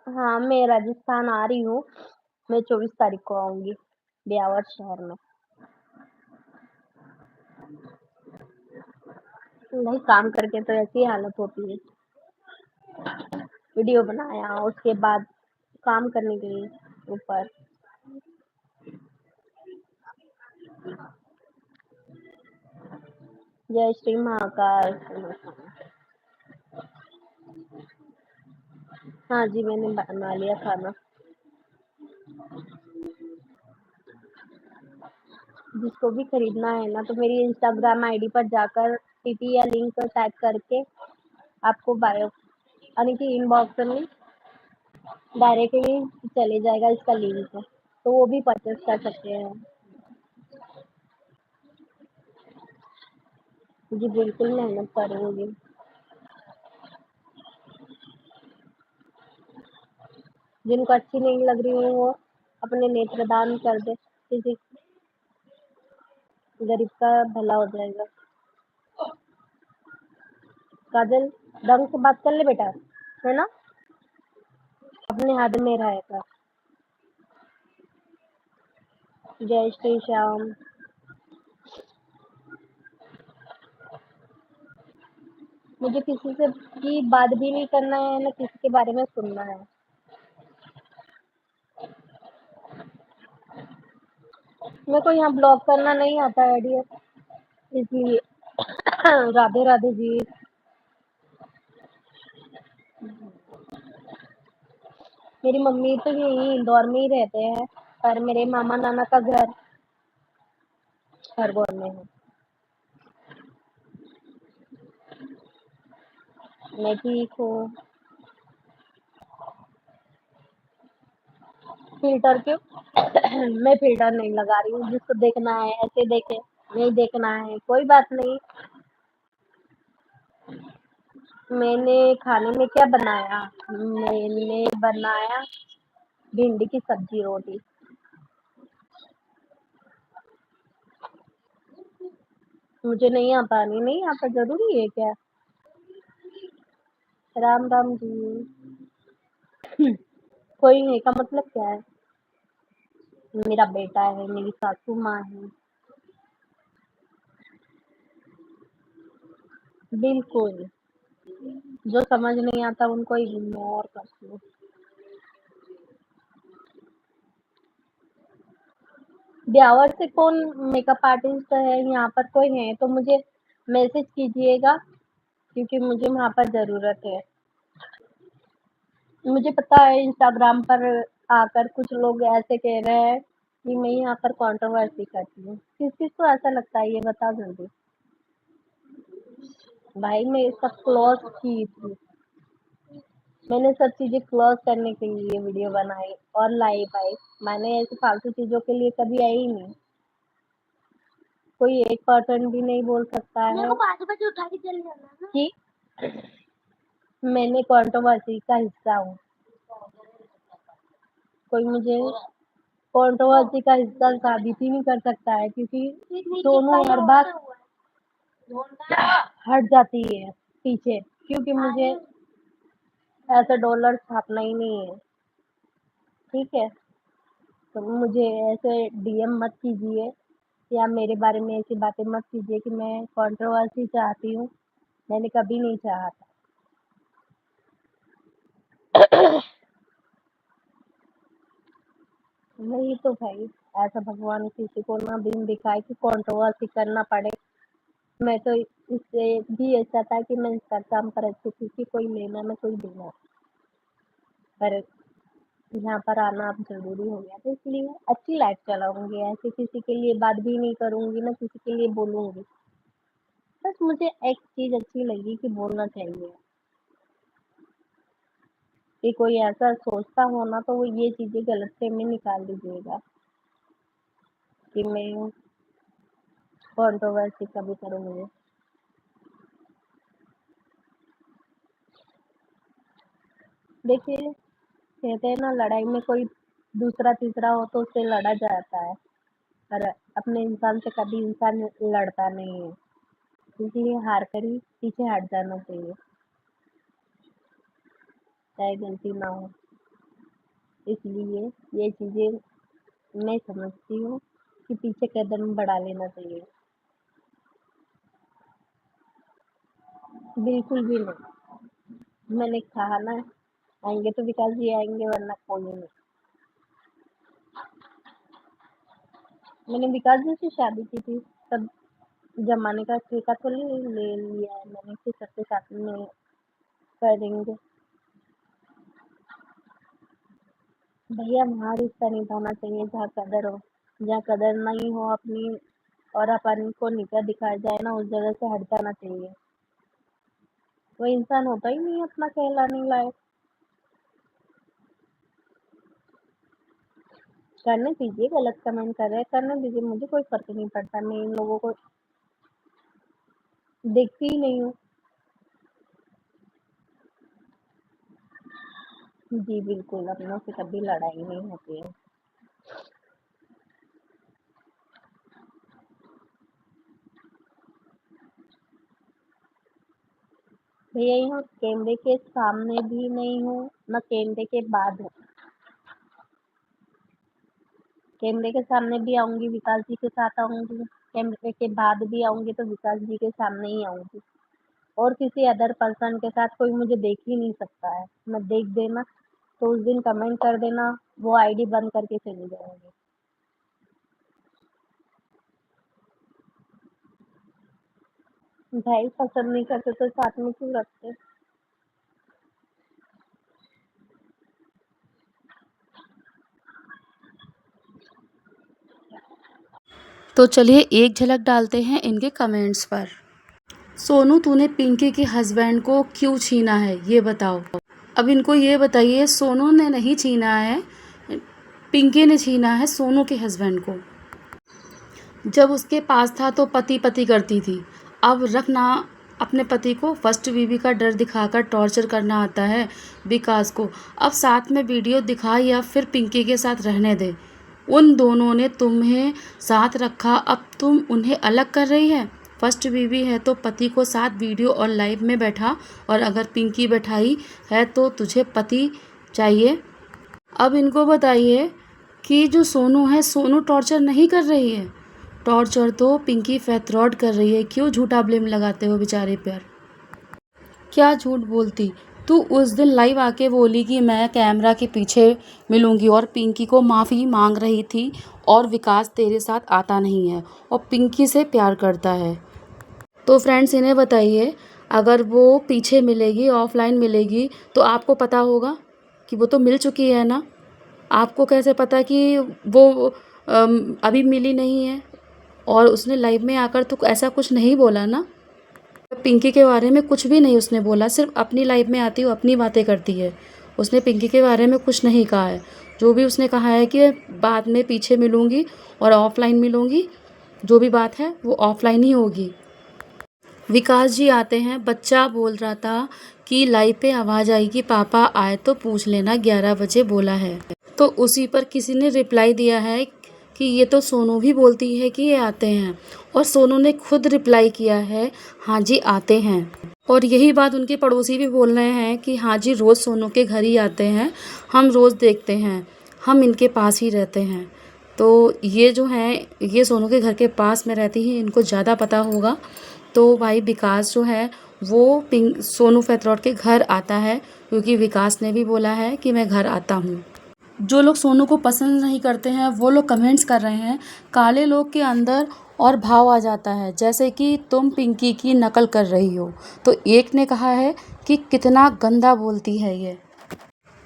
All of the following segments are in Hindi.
हाँ, मैं राजस्थान आ रही हूँ। मैं 24 तारीख को आऊँगी, ब्यावर शहर में। नहीं, काम करके तो ऐसी हालत होती है। वीडियो बनाया, उसके बाद काम करने गई ऊपर। जय श्री महाकाल। हाँ जी, मैंने बना लिया खाना। जिसको भी खरीदना है ना, तो मेरी इंस्टाग्राम आईडी पर जाकर टीटी या लिंक टाइप करके आपको बायो यानी कि इनबॉक्स में डायरेक्टली चले जाएगा इसका लिंक, तो वो भी परचेस कर सकते हैं। जी बिल्कुल मेहनत करूँगी। जिनको अच्छी नहीं लग रही है वो अपने नेत्रदान कर दे, किसी गरीब का भला हो जाएगा। काजल, ढंग से बात कर ले बेटा, है ना? अपने हाथ में रहेगा। जय श्री श्याम। मुझे किसी से की बात भी नहीं करना है ना किसी के बारे में सुनना है। मेरे को यहाँ ब्लॉक करना नहीं आता है डियर, इसलिए राधे राधे जी। मेरी मम्मी तो यहीं इंदौर में ही रहते हैं, पर मेरे मामा नाना का घर खरगोन में है। मैं ठीक हूँ। फ़िल्टर क्यों? मैं फ़िल्टर नहीं लगा रही हूँ, जिसको देखना है ऐसे देखे, नहीं देखना है कोई बात नहीं। मैंने खाने में क्या बनाया? मैंने बनाया भिंडी की सब्जी रोटी। मुझे नहीं आता, नहीं आता ज़रूरी है क्या? राम राम जी। कोई है का मतलब क्या है? मेरा बेटा है, मेरी सासू माँ है। बिल्कुल, जो समझ नहीं आता उनको इग्नोर कर दो। ब्यावर से कौन मेकअप आर्टिस्ट है यहाँ पर कोई है तो मुझे मैसेज कीजिएगा, क्योंकि मुझे वहाँ पर ज़रूरत है। मुझे पता है इंस्टाग्राम पर आकर कुछ लोग ऐसे कह रहे हैं कि मैं यहाँ पर कंट्रोवर्सी करती हूँ। किस-किस को ऐसा लगता है ये बताओ जल्दी? भाई मैं सब क्लोज़ की थी। मैंने सब चीज़ें क्लोज़ करने के लिए वीडियो बनाई और लाइव आई। मैंने ऐसी फालतू चीज़ों के लिए कभी आई ही नहीं। कोई 1% भी नहीं बोल सकता है मेरे को 5 बजे उठा के चले जाना है ना कि मैंने कंट्रोवर्सी का हिस्सा हूँ। कोई मुझे कंट्रोवर्सी का हिस्सा साबित ही नहीं कर सकता है, क्योंकि दोनों हर बात हट जाती है पीछे, क्योंकि मुझे ऐसा डॉलर छापना ही नहीं है। ठीक है, तो मुझे ऐसे डीएम मत कीजिए या मेरे बारे में ऐसी बातें मत कीजिए कि मैं कंट्रोवर्सी चाहती हूँ। मैंने कभी नहीं चाहा था। वही तो भाई, ऐसा भगवान किसी को ना दिन दिखाए कि कंट्रोवर्सी करना पड़े। मैं तो इससे भी ऐसा था कि मैं इंस्टाग्राम पर अच्छी थी कि कोई लेना ना कोई देना, पर यहाँ पर आना अब ज़रूरी हो गया, तो इसलिए अच्छी लाइफ चलाऊँगी, ऐसे किसी के लिए बात भी नहीं करूँगी, ना किसी के लिए बोलूँगी। बस मुझे एक चीज़ अच्छी लगी कि बोलना चाहिए, कि कोई ऐसा सोचता हो ना तो वो ये चीज़ें गलतफ़हमी निकाल दीजिएगा कि मैं कंट्रोवर्सी कभी करूँगी। देखिए, कहते हैं ना लड़ाई में कोई दूसरा तीसरा हो तो उससे लड़ा जाता है, पर अपने इंसान से कभी इंसान लड़ता नहीं है। इसलिए हार कर ही पीछे हट जाना चाहिए, चाहे गलती ना हो। इसलिए ये चीज़ें मैं समझती हूँ कि पीछे कदम बढ़ा लेना चाहिए। बिल्कुल भी नहीं। मैंने कहा ना, आएँगे तो विकास जी आएँगे वरना कोई नहीं। मैंने विकास जी से शादी की थी, तब ज़माने का ठेका थोड़ी ले लिया है मैंने कि सबके साथ में करेंगे। भैया वहाँ रिश्ता निभाना चाहिए जहाँ कदर हो। जहाँ कदर नहीं हो अपनी और अपन को नीचा दिखाया जाए ना, उस जगह से हट जाना चाहिए। वो इंसान होता ही नहीं अपना कहलाने लायक। करने दीजिए, गलत कमेंट कर रहे हैं, करने दीजिए, मुझे कोई फ़र्क नहीं पड़ता। मैं इन लोगों को देखती ही नहीं हूँ। जी बिल्कुल, अपनों से कभी लड़ाई नहीं होती है। भैया यहाँ कैमरे के सामने भी नहीं हूँ, ना कैमरे के बाद हूँ। कैमरे के सामने भी आऊँगी, विकास जी के साथ आऊँगी, कैमरे के बाद भी आऊँगी तो विकास जी के सामने ही आऊँगी। और किसी अदर पर्सन के साथ कोई मुझे देख ही नहीं सकता है। मैं देख देना तो उस दिन कमेंट कर देना, वो आईडी बंद करके चली जाऊँगी। भाई पसंद नहीं करते तो साथ में क्यों रखते? तो चलिए एक झलक डालते हैं इनके कमेंट्स पर। सोनू, तूने पिंकी के हस्बैंड को क्यों छीना है, ये बताओ। अब इनको ये बताइए, सोनू ने नहीं छीना है, पिंकी ने छीना है सोनू के हस्बैंड को। जब उसके पास था तो पति पति करती थी, अब रखना अपने पति को फर्स्ट बीवी का डर दिखाकर टॉर्चर करना आता है विकास को। अब साथ में वीडियो दिखा या फिर पिंकी के साथ रहने दे। उन दोनों ने तुम्हें साथ रखा, अब तुम उन्हें अलग कर रही है। फर्स्ट बीवी है तो पति को साथ वीडियो और लाइव में बैठा, और अगर पिंकी बैठाई है तो तुझे पति चाहिए। अब इनको बताइए कि जो सोनू है, सोनू टॉर्चर नहीं कर रही है, टॉर्चर तो पिंकी फैथरॉड कर रही है। क्यों झूठा ब्लेम लगाते हो बेचारे पर? क्या झूठ बोलती? तू उस दिन लाइव आके बोली कि मैं कैमरा के पीछे मिलूंगी और पिंकी को माफ़ी मांग रही थी, और विकास तेरे साथ आता नहीं है और पिंकी से प्यार करता है। तो फ्रेंड्स, इन्हें बताइए, अगर वो पीछे मिलेगी, ऑफलाइन मिलेगी, तो आपको पता होगा कि वो तो मिल चुकी है ना। आपको कैसे पता कि वो अभी मिली नहीं है? और उसने लाइव में आकर तो ऐसा कुछ नहीं बोला ना। पिंकी के बारे में कुछ भी नहीं उसने बोला, सिर्फ अपनी लाइफ में आती वो अपनी बातें करती है। उसने पिंकी के बारे में कुछ नहीं कहा है। जो भी उसने कहा है कि बाद में पीछे मिलूंगी और ऑफलाइन मिलूंगी, जो भी बात है वो ऑफलाइन ही होगी। विकास जी आते हैं, बच्चा बोल रहा था कि लाइव पे आवाज़ आई कि पापा आए तो पूछ लेना, 11 बजे बोला है। तो उसी पर किसी ने रिप्लाई दिया है कि ये तो सोनू भी बोलती है कि ये आते हैं, और सोनू ने खुद रिप्लाई किया है, हाँ जी आते हैं। और यही बात उनके पड़ोसी भी बोल रहे हैं कि हाँ जी रोज़ सोनू के घर ही आते हैं, हम रोज़ देखते हैं, हम इनके पास ही रहते हैं। तो ये जो हैं, ये सोनू के घर के पास में रहती हैं, इनको ज़्यादा पता होगा। तो भाई विकास जो है वो सोनू फैथरॉड के घर आता है, क्योंकि विकास ने भी बोला है कि मैं घर आता हूँ। जो लोग सोनू को पसंद नहीं करते हैं वो लोग कमेंट्स कर रहे हैं, काले लोग के अंदर और भाव आ जाता है, जैसे कि तुम पिंकी की नकल कर रही हो। तो एक ने कहा है कि कितना गंदा बोलती है ये।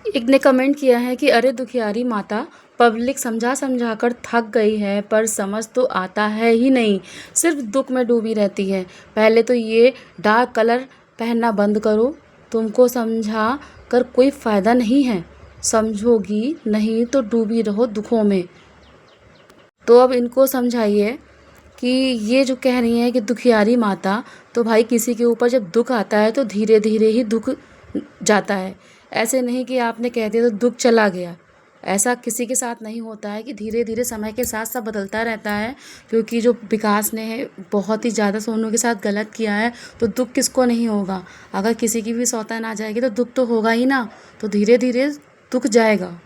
एक ने कमेंट किया है कि अरे दुखियारी माता, पब्लिक समझा समझा कर थक गई है, पर समझ तो आता है ही नहीं, सिर्फ दुख में डूबी रहती है। पहले तो ये डार्क कलर पहनना बंद करो, तुमको समझा कर कोई फ़ायदा नहीं है, समझोगी नहीं तो डूबी रहो दुखों में। तो अब इनको समझाइए कि ये जो कह रही हैं कि दुखियारी माता, तो भाई किसी के ऊपर जब दुख आता है तो धीरे धीरे ही दुख जाता है। ऐसे नहीं कि आपने कह दिया तो दुख चला गया। ऐसा किसी के साथ नहीं होता है कि धीरे धीरे समय के साथ सब बदलता रहता है। क्योंकि जो विकास ने बहुत ही ज़्यादा सोनू के साथ गलत किया है, तो दुख किसको नहीं होगा। अगर किसी की भी सौतन आ जाएगी तो दुख तो होगा ही ना, तो धीरे धीरे दुख जाएगा।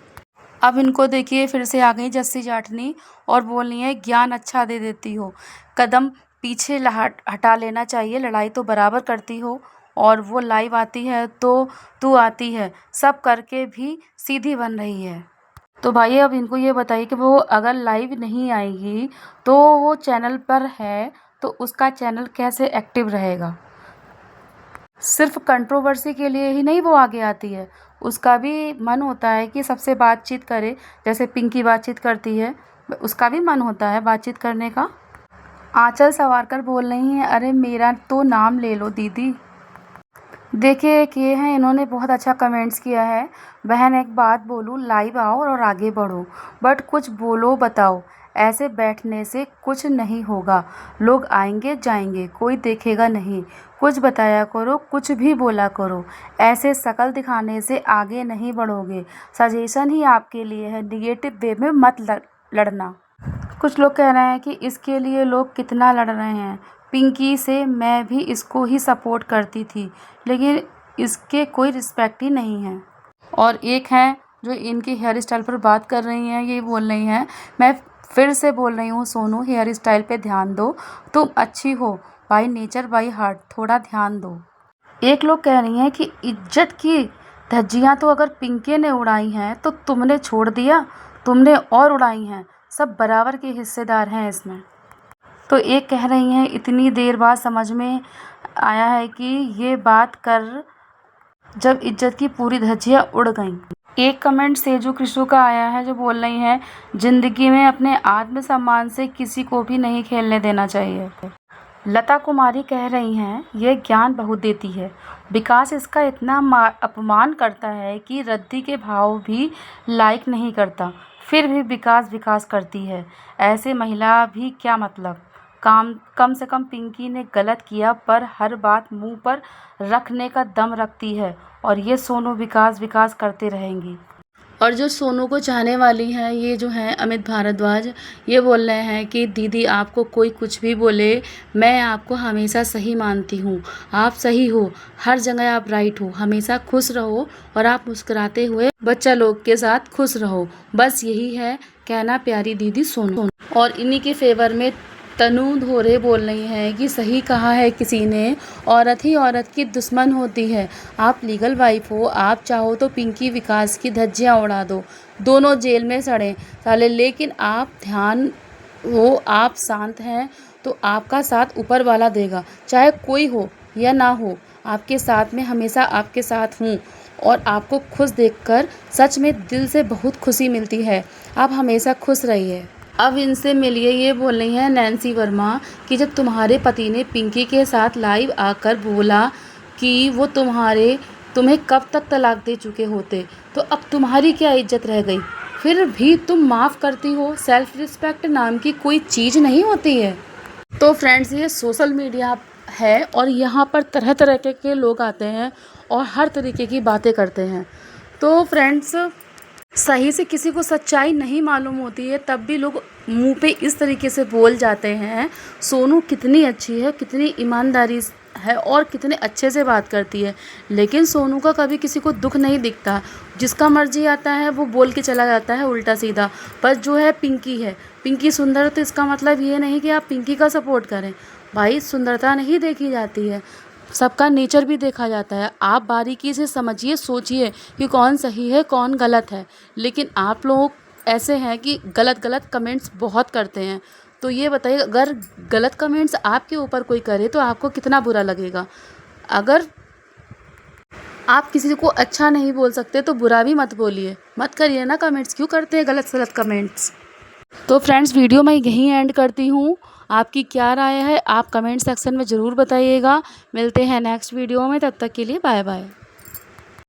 अब इनको देखिए फिर से आ गई जस्सी जाटनी और बोल रही है ज्ञान अच्छा दे देती हो, कदम पीछे हटा लेना चाहिए, लड़ाई तो बराबर करती हो और वो लाइव आती है तो तू आती है, सब करके भी सीधी बन रही है। तो भाई अब इनको ये बताइए कि वो अगर लाइव नहीं आएगी तो वो चैनल पर है तो उसका चैनल कैसे एक्टिव रहेगा। सिर्फ कंट्रोवर्सी के लिए ही नहीं वो आगे आती है, उसका भी मन होता है कि सबसे बातचीत करे, जैसे पिंकी बातचीत करती है, उसका भी मन होता है बातचीत करने का। आंचल सवार कर बोल रही हैं, अरे मेरा तो नाम ले लो दीदी। देखिए एक ये हैं, इन्होंने बहुत अच्छा कमेंट्स किया है, बहन एक बात बोलूँ, लाइव आओ और आगे बढ़ो, बट कुछ बोलो बताओ, ऐसे बैठने से कुछ नहीं होगा, लोग आएंगे जाएंगे, कोई देखेगा नहीं, कुछ बताया करो, कुछ भी बोला करो, ऐसे शक्ल दिखाने से आगे नहीं बढ़ोगे। सजेशन ही आपके लिए है, निगेटिव वे में मत लड़ना। कुछ लोग कह रहे हैं कि इसके लिए लोग कितना लड़ रहे हैं, पिंकी से मैं भी इसको ही सपोर्ट करती थी, लेकिन इसके कोई रिस्पेक्ट ही नहीं है। और एक हैं जो इनकी हेयर स्टाइल पर बात कर रही हैं, ये बोल रही हैं, मैं फिर से बोल रही हूँ सोनू, हेयर स्टाइल पे ध्यान दो, तुम अच्छी हो, बाय नेचर बाय हार्ट, थोड़ा ध्यान दो। एक लोग कह रही हैं कि इज्जत की धज्जियाँ तो अगर पिंकी ने उड़ाई हैं तो तुमने छोड़ दिया, तुमने और उड़ाई हैं, सब बराबर के हिस्सेदार हैं इसमें। तो एक कह रही हैं इतनी देर बाद समझ में आया है कि ये बात कर जब इज्जत की पूरी धज्जियाँ उड़ गईं। एक कमेंट सेजू कृष्णु का आया है जो बोल रही हैं, जिंदगी में अपने आत्मसम्मान से किसी को भी नहीं खेलने देना चाहिए। लता कुमारी कह रही हैं, ये ज्ञान बहुत देती है, विकास इसका इतना अपमान करता है कि रद्दी के भाव भी लाइक नहीं करता, फिर भी विकास करती है, ऐसे महिला भी क्या मतलब। कम से कम पिंकी ने गलत किया पर हर बात मुंह पर रखने का दम रखती है, और ये सोनू विकास करते रहेंगी। और जो सोनू को चाहने वाली हैं, ये जो हैं अमित भारद्वाज, ये बोल रहे हैं कि दीदी आपको कोई कुछ भी बोले, मैं आपको हमेशा सही मानती हूँ, आप सही हो, हर जगह आप राइट हो, हमेशा खुश रहो और आप मुस्कुराते हुए बच्चा लोग के साथ खुश रहो, बस यही है कहना प्यारी दीदी सोनू। और इन्हीं के फेवर में तनु धोरे बोल रही हैं कि सही कहा है किसी ने, औरत ही औरत की दुश्मन होती है, आप लीगल वाइफ हो, आप चाहो तो पिंकी विकास की धज्जियाँ उड़ा दो, दोनों जेल में सड़ें साले, लेकिन आप ध्यान हो, आप शांत हैं तो आपका साथ ऊपर वाला देगा, चाहे कोई हो या ना हो, आपके साथ में हमेशा आपके साथ हूँ और आपको खुश देखकर सच में दिल से बहुत खुशी मिलती है, आप हमेशा खुश रहिए। अब इनसे मिलिए, ये बोल रही हैं नैन्सी वर्मा कि जब तुम्हारे पति ने पिंकी के साथ लाइव आकर बोला कि वो तुम्हें कब तक तलाक दे चुके होते, तो अब तुम्हारी क्या इज्जत रह गई, फिर भी तुम माफ़ करती हो। सेल्फ रिस्पेक्ट नाम की कोई चीज़ नहीं होती है। तो फ्रेंड्स, ये सोशल मीडिया है और यहाँ पर तरह तरह के लोग आते हैं और हर तरीके की बातें करते हैं। तो फ्रेंड्स, सही से किसी को सच्चाई नहीं मालूम होती है तब भी लोग मुंह पे इस तरीके से बोल जाते हैं। सोनू कितनी अच्छी है, कितनी ईमानदारी है और कितने अच्छे से बात करती है, लेकिन सोनू का कभी किसी को दुख नहीं दिखता, जिसका मर्जी आता है वो बोल के चला जाता है उल्टा सीधा। बस जो है पिंकी सुंदर है तो इसका मतलब ये नहीं कि आप पिंकी का सपोर्ट करें। भाई, सुंदरता नहीं देखी जाती है, सबका नेचर भी देखा जाता है। आप बारीकी से समझिए, सोचिए कि कौन सही है कौन गलत है, लेकिन आप लोग ऐसे हैं कि गलत कमेंट्स बहुत करते हैं। तो ये बताइए, अगर गलत कमेंट्स आपके ऊपर कोई करे तो आपको कितना बुरा लगेगा। अगर आप किसी को अच्छा नहीं बोल सकते तो बुरा भी मत बोलिए, मत करिए ना कमेंट्स, क्यों करते हैं गलत कमेंट्स। तो फ्रेंड्स, वीडियो मैं यहीं एंड करती हूँ। आपकी क्या राय है आप कमेंट सेक्शन में ज़रूर बताइएगा। मिलते हैं नेक्स्ट वीडियो में, तब तक के लिए बाय बाय।